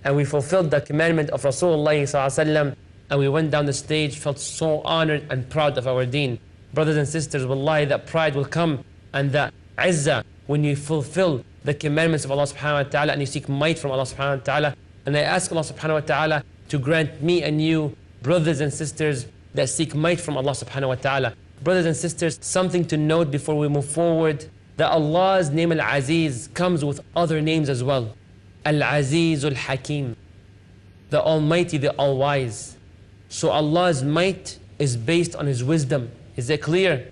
and we fulfilled the commandment of Rasulullah, and we went down the stage, felt so honored and proud of our deen. Brothers and sisters, wallahi, that pride will come and that izzah when you fulfill the commandments of Allah subhanahu wa ta'ala and you seek might from Allah subhanahu wa ta'ala. And I ask Allah subhanahu wa ta'ala to grant me and you, brothers and sisters, that seek might from Allah subhanahu wa ta'ala. Brothers and sisters, something to note before we move forward, that Allah's name Al-Azeez comes with other names as well. Al-Azeez Al-Hakim, the Almighty, the All-Wise. So Allah's might is based on His wisdom. Is it clear?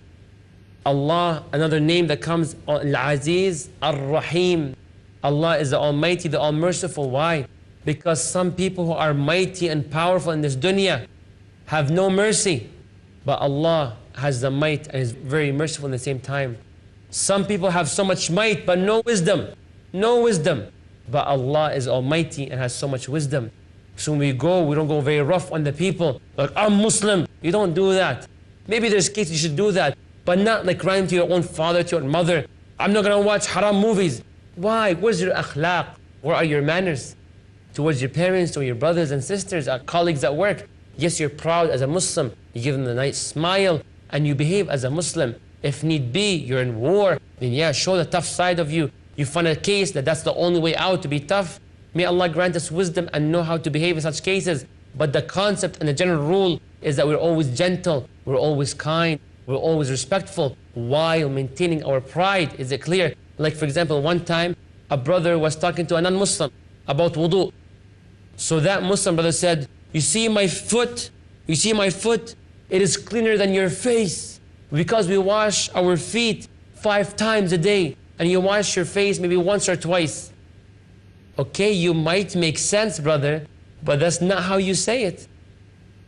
Allah, another name that comes, Al-Azeez Ar-Rahim. Allah is the Almighty, the All-Merciful. Why? Because some people who are mighty and powerful in this dunya have no mercy. But Allah has the might and is very merciful in the same time. Some people have so much might but no wisdom. No wisdom. But Allah is Almighty and has so much wisdom. So when we don't go very rough on the people. Like, I'm Muslim. You don't do that. Maybe there's cases you should do that. But not like crying to your own father, to your mother. I'm not going to watch haram movies. Why? Where's your akhlaq? Where are your manners? Towards your parents or your brothers and sisters, colleagues at work. Yes, you're proud as a Muslim. You give them a nice smile and you behave as a Muslim. If need be, you're in war, then yeah, show the tough side of you. You find a case that's the only way out, to be tough. May Allah grant us wisdom and know how to behave in such cases. But the concept and the general rule is that we're always gentle, we're always kind, we're always respectful while maintaining our pride. Is it clear? Like for example, one time a brother was talking to a non-Muslim about wudu. So that Muslim brother said, you see my foot? You see my foot? It is cleaner than your face because we wash our feet 5 times a day and you wash your face maybe once or twice. Okay, you might make sense, brother, but that's not how you say it.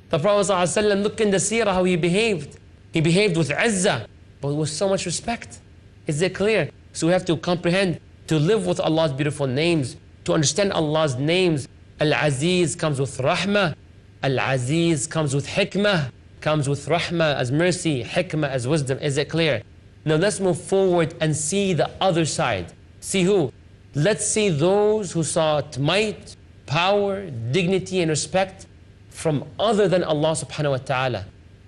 The Prophet ﷺ, look in the seerah how he behaved. He behaved with izzah, but with so much respect. Is it clear? So we have to comprehend, to live with Allah's beautiful names, to understand Allah's names. Al-Azeez comes with rahmah. Al-Azeez comes with hikmah, comes with rahmah as mercy, hikmah as wisdom. Is it clear? Now let's move forward and see the other side. See who? Let's see those who sought might, power, dignity and respect from other than Allah subhanahu wa ta'ala.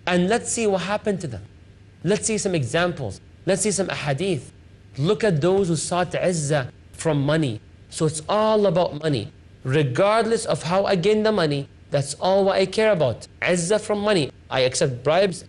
And let's see what happened to them. Let's see some examples. Let's see some ahadith. Look at those who sought izzah from money. So it's all about money. Regardless of how I gain the money, that's all what I care about. Izzah from money. I accept bribes,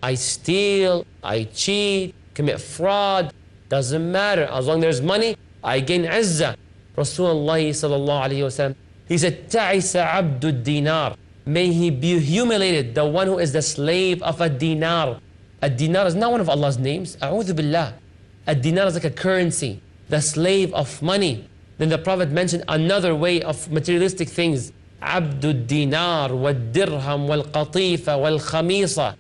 I steal, I cheat, commit fraud. Doesn't matter. As long as there's money, I gain izzah. Rasulullah sallallahu alayhi wa sallam, he said, Ta'isa abdu dinar. May he be humiliated, the one who is the slave of a dinar. A dinar is not one of Allah's names. A'udhu billah. A dinar is like a currency, the slave of money. Then the Prophet mentioned another way of materialistic things. Abdu dinar wal dirham wal qatifa wal khamisa.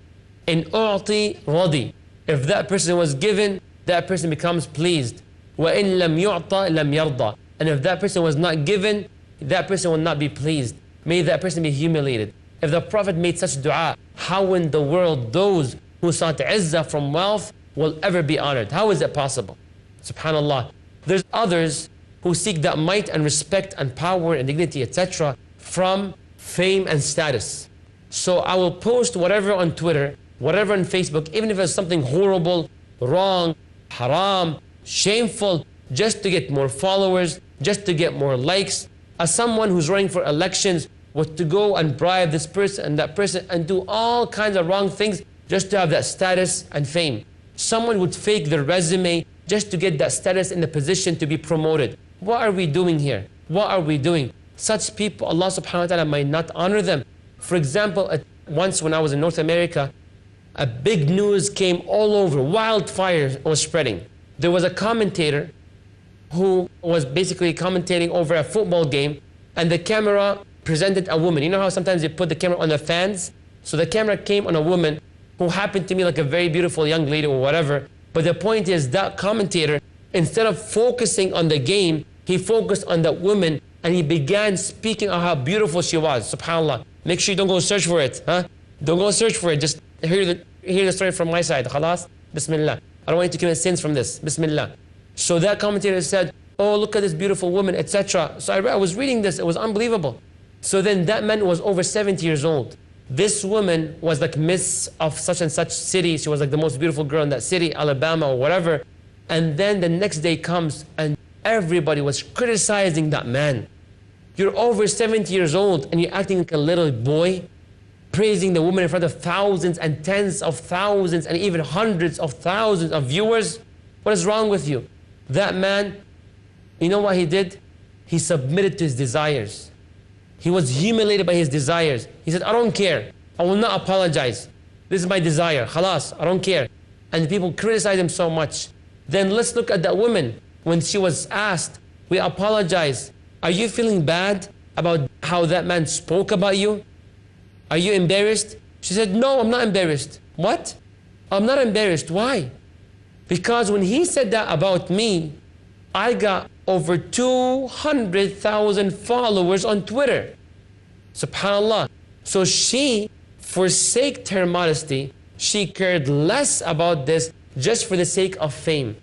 In u'ti radi. If that person was given, that person becomes pleased. Wa in lam yu'ta lam yarda. And if that person was not given, that person will not be pleased. May that person be humiliated. If the Prophet made such dua, how in the world those who sought izzah from wealth will ever be honored? How is it possible? Subhanallah. There's others who seek that might and respect and power and dignity, etc. from fame and status. So I will post whatever on Twitter, whatever on Facebook, even if it's something horrible, wrong, haram, shameful, just to get more followers, just to get more likes. As someone who's running for elections, was to go and bribe this person and that person and do all kinds of wrong things just to have that status and fame. Someone would fake their resume just to get that status in the position to be promoted. What are we doing here? What are we doing? Such people, Allah subhanahu wa ta'ala might not honor them. For example, once when I was in North America, a big news came all over. Wildfire was spreading. There was a commentator who was basically commentating over a football game, and the camera presented a woman. You know how sometimes they put the camera on the fans? So the camera came on a woman who happened to me like a very beautiful young lady or whatever. But the point is that commentator, instead of focusing on the game, he focused on that woman and he began speaking of how beautiful she was. SubhanAllah. Make sure you don't go search for it. Huh? Don't go search for it. Just hear the story from my side. Khalas? Bismillah. I don't want you to commit sins from this. Bismillah. So that commentator said, oh, look at this beautiful woman, etc. So I was reading this, it was unbelievable. So then that man was over 70 years old. This woman was like Miss of such and such city. She was like the most beautiful girl in that city, Alabama or whatever. And then the next day comes and everybody was criticizing that man. You're over 70 years old and you're acting like a little boy, praising the woman in front of thousands and tens of thousands and even hundreds of thousands of viewers. What is wrong with you? That man, you know what he did? He submitted to his desires. He was humiliated by his desires. He said, I don't care. I will not apologize. This is my desire. Khalas, I don't care. And the people criticized him so much. Then let's look at that woman. When she was asked, we apologize. Are you feeling bad about how that man spoke about you? Are you embarrassed? She said, no, I'm not embarrassed. What? I'm not embarrassed. Why? Because when he said that about me, I got over 200,000 followers on Twitter. SubhanAllah. So she forsaked her modesty. She cared less about this just for the sake of fame.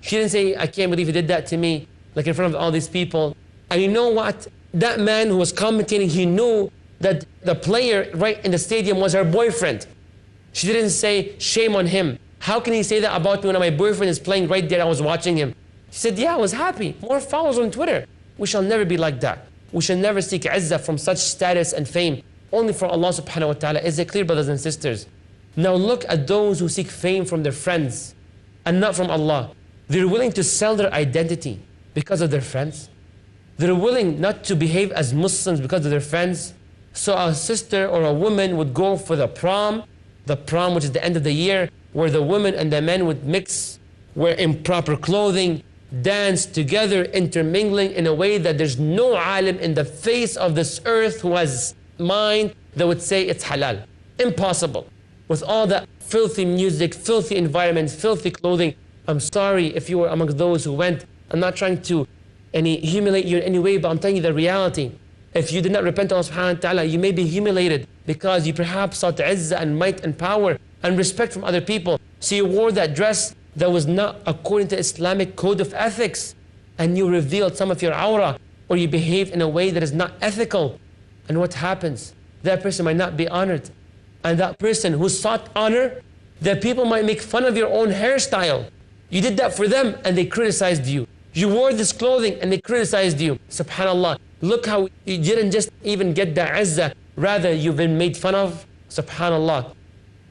She didn't say, I can't believe he did that to me, like in front of all these people. And you know what? That man who was commentating, he knew that the player right in the stadium was her boyfriend. She didn't say, shame on him. How can he say that about me when my boyfriend is playing right there? I was watching him. She said, yeah, I was happy. More followers on Twitter. We shall never be like that. We shall never seek izzah from such status and fame. Only for Allah subhanahu wa ta'ala. Is it clear, brothers and sisters? Now look at those who seek fame from their friends and not from Allah. They're willing to sell their identity because of their friends. They're willing not to behave as Muslims because of their friends. So a sister or a woman would go for the prom which is the end of the year, where the women and the men would mix, wear improper clothing, dance together, intermingling in a way that there's no alim in the face of this earth who has mind that would say it's halal. Impossible. With all that filthy music, filthy environment, filthy clothing. I'm sorry if you were amongst those who went. I'm not trying to humiliate you in any way, but I'm telling you the reality. If you did not repent to Allah subhanahu wa ta'ala, you may be humiliated because you perhaps sought izzah and might and power and respect from other people. So you wore that dress that was not according to Islamic code of ethics, and you revealed some of your aura, or you behaved in a way that is not ethical. And what happens? That person might not be honored. And that person who sought honor, that people might make fun of your own hairstyle. You did that for them and they criticized you. You wore this clothing and they criticized you. SubhanAllah. Look how you didn't just even get the izzah, rather you've been made fun of. SubhanAllah.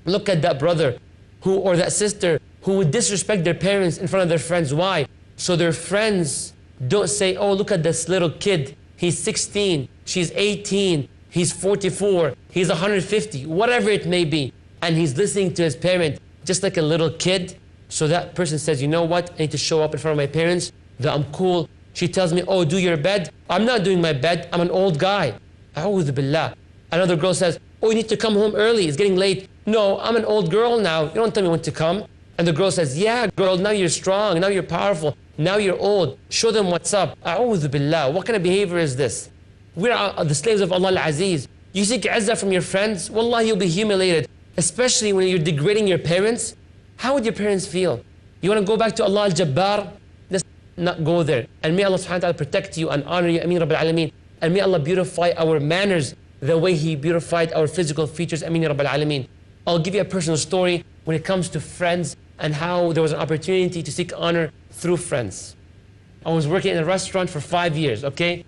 Look at that brother or that sister who would disrespect their parents in front of their friends. Why? So their friends don't say, oh, look at this little kid. He's 16, she's 18, he's 44, he's 150, whatever it may be. And he's listening to his parent just like a little kid. So that person says, you know what? I need to show up in front of my parents that I'm cool. She tells me, oh, do your bed. I'm not doing my bed. I'm an old guy. A'udhu billah. Another girl says, oh, you need to come home early. It's getting late. No, I'm an old girl now. You don't tell me when to come. And the girl says, yeah, girl, now you're strong. Now you're powerful. Now you're old. Show them what's up. A'udhu billah. What kind of behavior is this? We're the slaves of Allah al-Azeez. You seek izzah from your friends. Wallah, you'll be humiliated. Especially when you're degrading your parents. How would your parents feel? You want to go back to Allah al-Jabbar? Let's not go there. And may Allah subhanahu wa ta'ala protect you and honor you. Ameen Rabbil Alameen. And may Allah beautify our manners the way He beautified our physical features. Ameen Rabbil Alameen. I'll give you a personal story when it comes to friends and how there was an opportunity to seek honor through friends. I was working in a restaurant for 5 years, okay?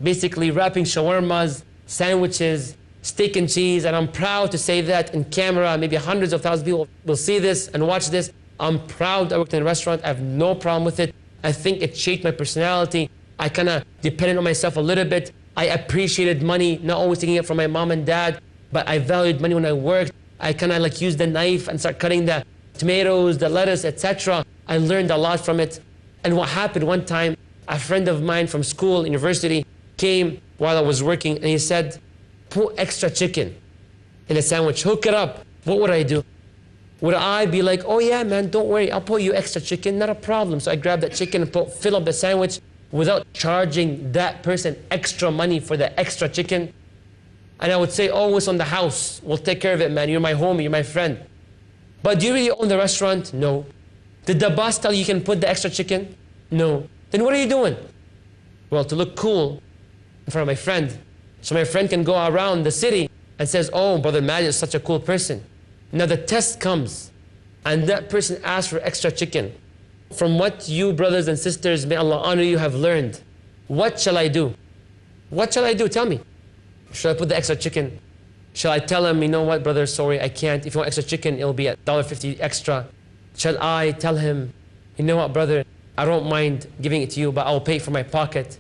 Basically wrapping shawarmas, sandwiches, steak and cheese, and I'm proud to say that in camera. Maybe hundreds of thousands of people will see this and watch this. I'm proud I worked in a restaurant. I have no problem with it. I think it shaped my personality. I kind of depended on myself a little bit. I appreciated money, not always taking it from my mom and dad, but I valued money when I worked. I kind of like used the knife and start cutting the tomatoes, the lettuce, etc. I learned a lot from it. And what happened one time, a friend of mine from school, university, came while I was working and he said, put extra chicken in a sandwich, hook it up. What would I do? Would I be like, oh yeah, man, don't worry, I'll put you extra chicken, not a problem. So I grabbed that chicken and fill up the sandwich without charging that person extra money for the extra chicken. And I would say, oh, it's on the house. We'll take care of it, man. You're my homie, you're my friend. But do you really own the restaurant? No. Did the boss tell you can put the extra chicken? No. Then what are you doing? Well, to look cool in front of my friend. So my friend can go around the city and says, oh, Brother Majid is such a cool person. Now the test comes and that person asks for extra chicken. From what you brothers and sisters, may Allah honor you, have learned, what shall I do? What shall I do? Tell me. Should I put the extra chicken? Shall I tell him, you know what, brother, sorry, I can't. If you want extra chicken, it'll be $1.50 extra. Shall I tell him, you know what, brother, I don't mind giving it to you, but I'll pay for my pocket?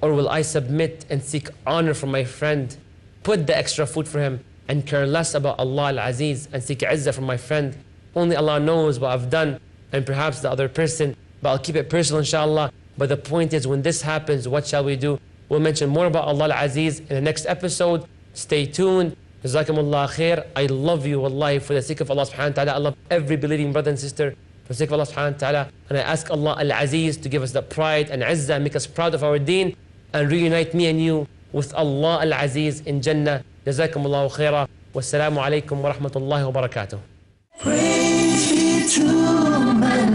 Or will I submit and seek honor from my friend, put the extra food for him, and care less about Allah al-Azeez and seek izzah from my friend? Only Allah knows what I've done, and perhaps the other person, but I'll keep it personal, inshallah. But the point is, when this happens, what shall we do? We'll mention more about Allah al-Azeez in the next episode. Stay tuned. Jazakumullah khair. I love you, wallahi, for the sake of Allah subhanahu wa ta'ala. I love every believing brother and sister for the sake of Allah subhanahu wa ta'ala. And I ask Allah al-Azeez to give us the pride and izzah, make us proud of our deen, and reunite me and you with Allah al-Azeez in Jannah. Jazakumullah khaira. Wassalamu alaikum wa rahmatullahi wa barakatuh. Praise be to my